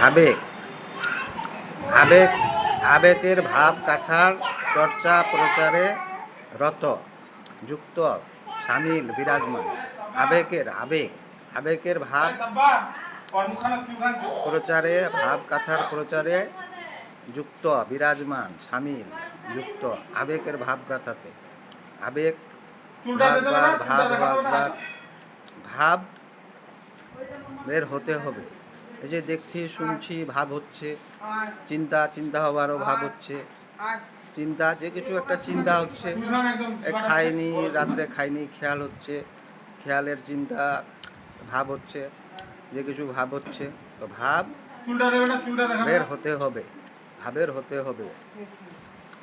আবেগ আবেগ আবেগের ভাব কাথার চর্চা প্রচারে রত যুক্ত সামিল বিরাজমান। আবেগের ভাব প্রচারে কাথার প্রচারে যুক্ত বিরাজমান সামিল যুক্ত আবেগের ভাব গাথাতে আবেগ ভাব বের হতে হবে। এই যে দেখছি শুনছি ভাব হচ্ছে, চিন্তা হওয়ারও ভাব হচ্ছে, চিন্তা যে কিছু একটা চিন্তা হচ্ছে, খাইনি রাত্রে খাইনি খেয়াল হচ্ছে, খেয়ালের চিন্তা ভাব হচ্ছে, যে কিছু ভাব হচ্ছে, তো ভাব বের হতে হবে, ভাবের হতে হবে,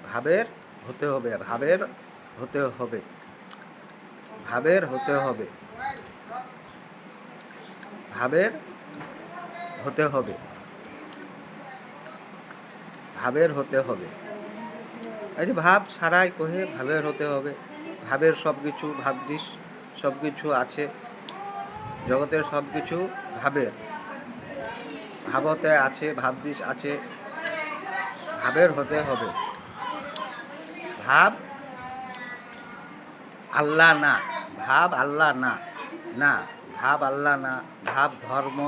ভাবের হতে হবে, ভাবের হতে হবে, ভাবের হতে হবে, ভাবের হতে হবে, ভাবের হতে হবে। এই যে ভাব ছাড়াই কহে ভাবের হতে হবে, ভাবের সব কিছু ভাবদিস সব কিছু আছে, জগতের সব কিছু ভাবের, ভাবতে আছে, ভাবদিস আছে, ভাবের হতে হবে। ভাব আল্লাহ না, ভাব আল্লাহ না, না ভাব আল্লাহ না, ভাব ধর্ম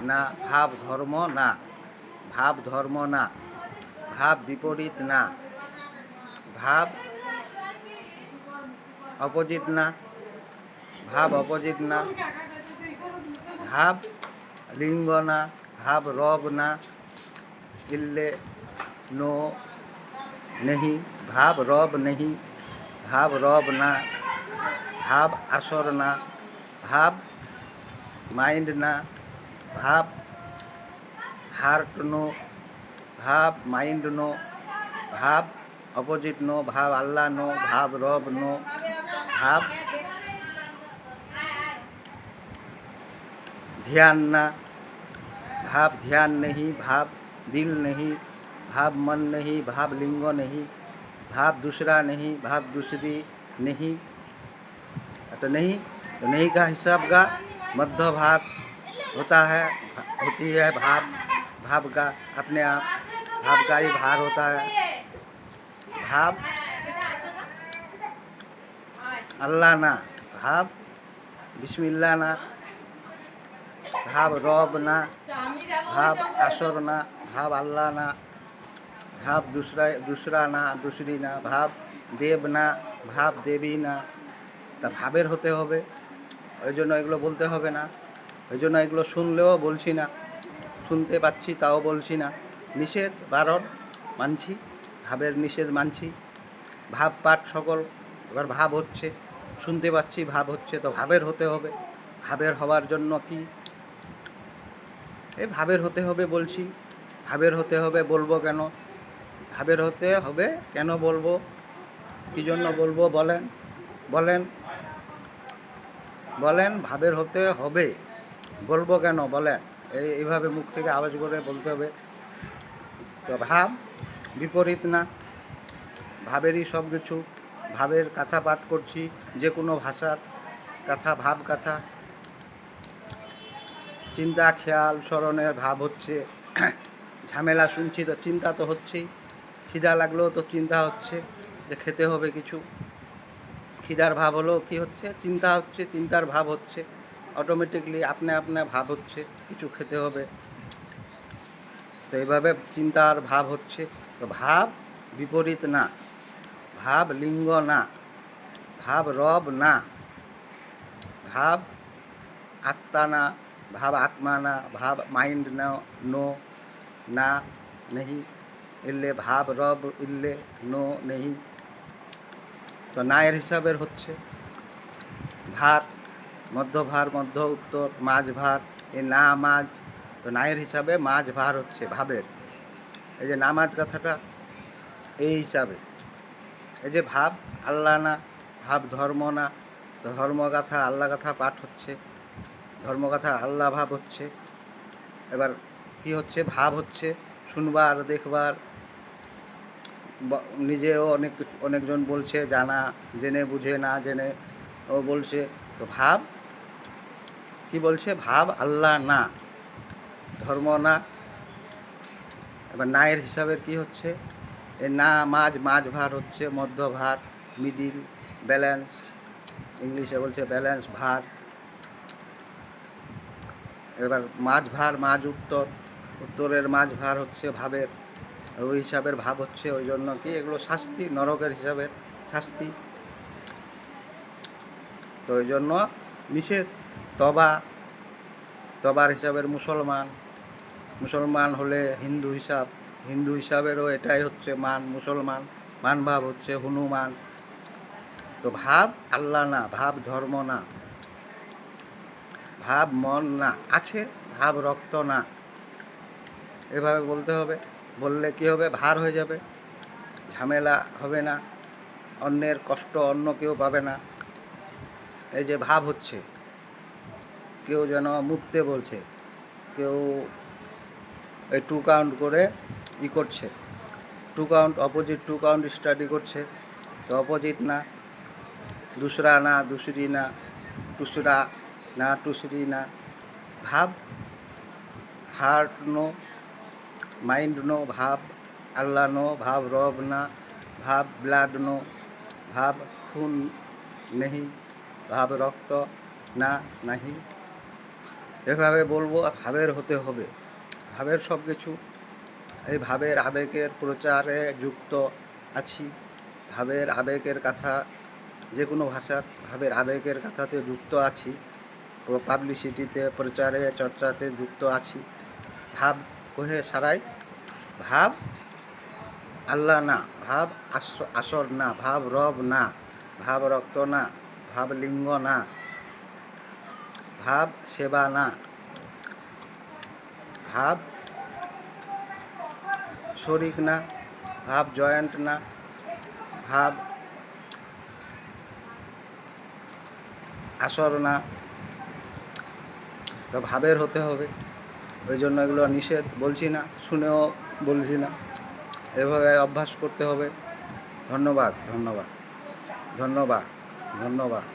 না, ভাব ধর্ম না, ভাব ধর্ম না, ভাব বিপরীত না, ভাব অপোজিট না, ভাব অপোজিট না, ভাব লিঙ্গ না, ভাব রব না, ইল্লে নো नहीं, भाव रब नहीं, भाव रब ना, भाव আসর না, भाव माइंड ना, भाव हार्ट नो, भाव माइंड नो, भाव अपोजिट नो, भाव अल्लाह नो, भाव रब नो, भाव ध्यान ना, भाव ध्यान नहीं, भाव दिल नहीं, भाव मन नहीं, भाव लिंग नहीं, भाव दूसरा नहीं, भाव दूसरी नहीं, तो नहीं का हिसाब का मध्य भाव होती है भाव का अपने आप भाव का ही भार होता है। भाव अल्लाह ना, भाव बिस्मिल्लाह ना, भाव रब ना, भाव असर ना, भाव अल्लाह ना, भाव दूसरा ना, दूसरी ना, भाव देव ना, भाव देवी ना, তা ভাবের হতে হবে। ওই জন্য এগুলো বলতে হবে না, ওই জন্য এগুলো শুনলেও বলছি না, শুনতে পাচ্ছি তাও বলছি না, নিষেধ বারণ মানছি, ভাবের নিষেধ মানছি। ভাব পাঠ সকল এবার ভাব হচ্ছে, শুনতে পাচ্ছি ভাব হচ্ছে, তো ভাবের হতে হবে। ভাবের হওয়ার জন্য কি এই ভাবের হতে হবে বলছি, ভাবের হতে হবে বলবো কেন, ভাবের হতে হবে কেন বলবো, কী জন্য বলবো বলেন বলেন বলেন ভাবের হতে হবে বলবো কেন বলেন, এইভাবে মুখ থেকে আওয়াজ করে বলতে হবে। তো ভাব বিপরীত না, ভাবেরই সব কিছু, ভাবের কথা পাঠ করছি, যে কোনো ভাষার কথা, ভাব কথা, চিন্তা খেয়াল স্মরণের ভাব হচ্ছে, ঝামেলা শুনছি তো চিন্তা তো হচ্ছেই, খিদা লাগলেও তো চিন্তা হচ্ছে যে খেতে হবে কিছু, খিদার ভাব হলো কি হচ্ছে, চিন্তা হচ্ছে, চিন্তার ভাব হচ্ছে, অটোমেটিকলি আপনা ভাব হচ্ছে কিছু খেতে হবে, তো এইভাবে চিন্তার ভাব হচ্ছে। তো ভাব বিপরীত না, ভাব লিঙ্গ না, ভাব রব না, ভাব আত্মা না, भाव आत्मा ना, भाव माइंड नो ना नहीं, इल्ले भाव रब इल्ले नो नहीं, तो नायर हिसाबेर होच्छे भार मध्य भार मध्य उत्तर माझ भार ए ना माझ, तो नायर हिसाबे माझ भार होच्छे भावेर। এই যে নামাজ কথাটা এই হিসাবে, এই যে ভাব আল্লাহ না, ভাব ধর্ম না, তো ধর্মগাথা আল্লাহ কথা পাঠ হচ্ছে, ধর্মকথা আল্লাহ ভাব হচ্ছে। এবার কি হচ্ছে, ভাব হচ্ছে শুনবার দেখবার, নিজেও অনেকজন বলছে, জানা জেনে বুঝে না জেনে ও বলছে, তো ভাব কি বলছে, ভাব আল্লাহ না, ধর্ম না, এবার নায়ের হিসাবের কি হচ্ছে, এই না মাঝ মাঝ ভার হচ্ছে, মধ্য ভার, মিডিল, ব্যালেন্স, ইংলিশে বলছে ব্যালেন্স ভার। এবার মাঝ ভার মাঝ উত্তর, উত্তরের মাঝ ভার হচ্ছে ভাবের, ওই হিসাবের ভাব হচ্ছে, ওই জন্য কি এগুলো শাস্তি, নরকের হিসাবের শাস্তি। তো ওই জন্য নিষেধ। তবা, তবার হিসাবের মুসলমান, মুসলমান হলে হিন্দু হিসাব, হিন্দু হিসাবেরও এটাই হচ্ছে মান মুসলমান, মান ভাব হচ্ছে হনুমান। তো ভাব আল্লাহ না, ভাব ধর্ম না, ভাব মন না, আছে ভাব রক্ত না, এভাবে বলতে হবে। বললে কি হবে, ভার হয়ে যাবে, ঝামেলা হবে না, অন্যের কষ্ট অন্য কেউ পাবে না। এই যে ভাব হচ্ছে, কেউ যেন মুততে বলছে, কেউ এই 2 কাউন্ট করে করছে, 2 কাউন্ট অপোজিট, 2 কাউন্ট স্টাডি করছে। তো অপোজিট না, দুসরা না, দুসরি না, টুসরা না, টুসরি না। ভাব, হার্ট নো, মাইন্ড নো, ভাব আল্লাহ নো, ভাব রব না, ভাব ব্লাড নো, ভাব খুন নেহি, ভাব রক্ত না নাহি। এভাবে বলবো, ভাবের হতে হবে, ভাবের সব কিছু। এই ভাবের আবেগের প্রচারে যুক্ত আছি, ভাবের আবেগের কথা, যে কোনো ভাষার ভাবের আবেগের কথাতে যুক্ত আছি, পাবলিসিটিতে, প্রচারে, চর্চাতে যুক্ত আছি। ভাব কহে সারাই, ভাব আল্লাহ না, ভাব আসর না, ভাব রব না, ভাব রক্ত না, ভাব লিঙ্গ না, ভাব সেবা না, ভাব শরিক না, ভাব জয়েন্ট না, ভাব আসর না। তো ভাবের হতে হবে, ওই জন্য এগুলো নিষেধ, বলছি না, শুনেও বলছি না, এভাবে অভ্যাস করতে হবে। ধন্যবাদ, ধন্যবাদ, ধন্যবাদ, ধন্যবাদ।